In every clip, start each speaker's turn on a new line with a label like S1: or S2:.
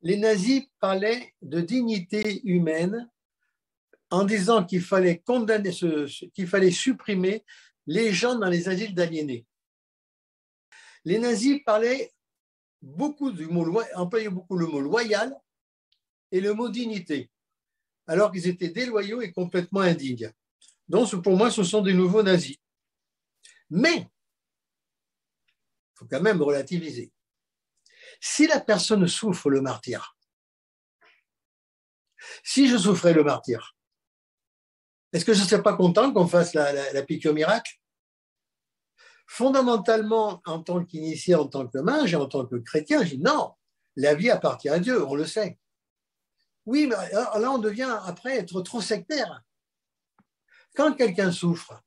S1: Les nazis parlaient de dignité humaine en disant qu'il fallait condamner, qu'il fallait supprimer les gens dans les asiles d'aliénés. Les nazis parlaient beaucoup du mot, employaient beaucoup le mot loyal et le mot dignité, alors qu'ils étaient déloyaux et complètement indignes. Donc, pour moi, ce sont des nouveaux nazis. Mais, il faut quand même relativiser. Si la personne souffre le martyre, si je souffrais le martyre, est-ce que je ne serais pas content qu'on fasse la piqûre miracle? Fondamentalement, en tant qu'initié, en tant que mage et en tant que chrétien, je dis non, la vie appartient à Dieu, on le sait. Oui, mais là, on devient après être trop sectaire. Quand quelqu'un souffre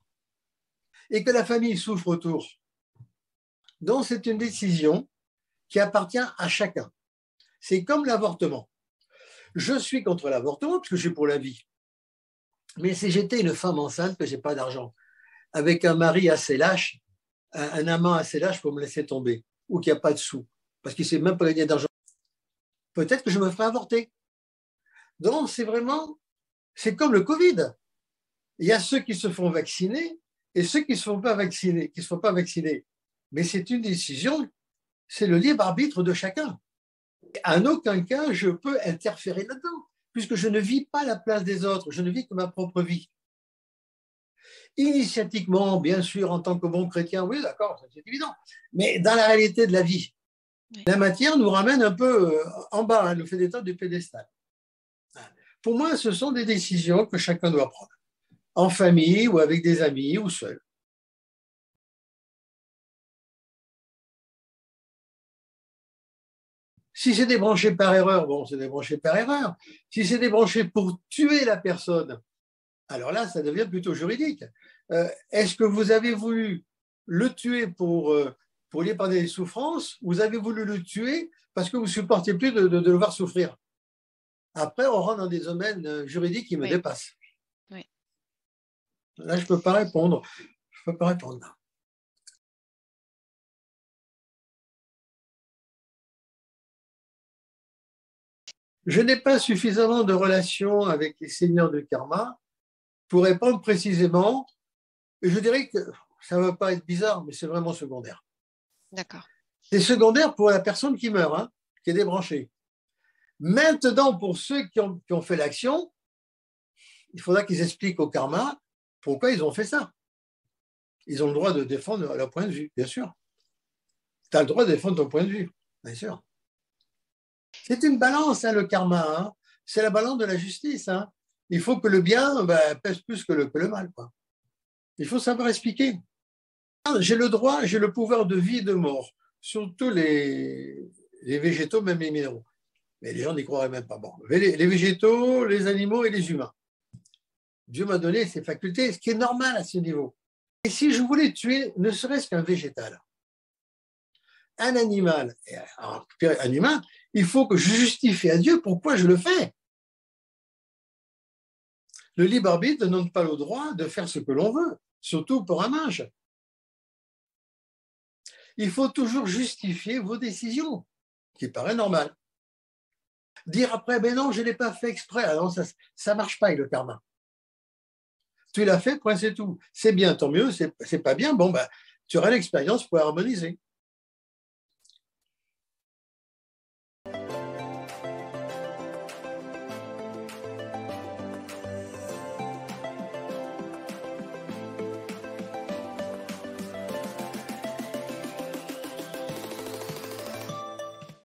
S1: et que la famille souffre autour, donc c'est une décision qui appartient à chacun. C'est comme l'avortement. Je suis contre l'avortement parce que je suis pour la vie. Mais si j'étais une femme enceinte, que je n'ai pas d'argent, avec un mari assez lâche, un amant assez lâche pour me laisser tomber, ou qu'il n'y a pas de sous, parce qu'il ne sait même pas gagner d'argent, peut-être que je me ferais avorter. Donc, c'est comme le Covid. Il y a ceux qui se font vacciner et ceux qui ne se font pas vacciner, Mais c'est une décision, c'est le libre arbitre de chacun. En aucun cas, je peux interférer là-dedans, puisque je ne vis pas à la place des autres, je ne vis que ma propre vie. Initiatiquement, bien sûr, en tant que bon chrétien, oui, d'accord, c'est évident. Mais dans la réalité de la vie, la matière nous ramène un peu en bas, elle nous fait des tas du pédestal. Pour moi, ce sont des décisions que chacun doit prendre, en famille ou avec des amis ou seul. Si c'est débranché par erreur, bon, c'est débranché par erreur. Si c'est débranché pour tuer la personne, alors là, ça devient plutôt juridique. Est-ce que vous avez voulu le tuer pour lui épargner des souffrances, ou vous avez voulu le tuer parce que vous ne supportez plus de le voir souffrir? Après, on rentre dans des domaines juridiques qui me dépassent.
S2: Oui.
S1: Là, je ne peux pas répondre. Je ne peux pas répondre là. Je n'ai pas suffisamment de relations avec les seigneurs de karma pour répondre précisément. Et je dirais que ça ne va pas être bizarre, mais c'est vraiment secondaire.
S2: D'accord.
S1: C'est secondaire pour la personne qui meurt, hein, qui est débranchée. Maintenant, pour ceux qui ont fait l'action, il faudra qu'ils expliquent au karma pourquoi ils ont fait ça. Ils ont le droit de défendre leur point de vue, bien sûr. Tu as le droit de défendre ton point de vue, bien sûr. C'est une balance, hein, le karma. Hein. C'est la balance de la justice. Hein. Il faut que le bien pèse plus que le mal. Quoi. Il faut savoir expliquer. J'ai le droit, j'ai le pouvoir de vie et de mort sur tous les végétaux, même les minéraux. Mais les gens n'y croiraient même pas. Bon, les végétaux, les animaux et les humains. Dieu m'a donné ces facultés, ce qui est normal à ce niveau. Et si je voulais tuer ne serait-ce qu'un végétal, un animal, un humain, il faut que je justifie à Dieu pourquoi je le fais. Le libre arbitre ne donne pas le droit de faire ce que l'on veut, surtout pour un mage. Il faut toujours justifier vos décisions, qui paraît normal. Dire après, ben non, je ne l'ai pas fait exprès, alors ça ne marche pas avec le karma. Tu l'as fait, point, c'est tout. C'est bien, tant mieux, c'est pas bien, bon, tu auras l'expérience pour harmoniser.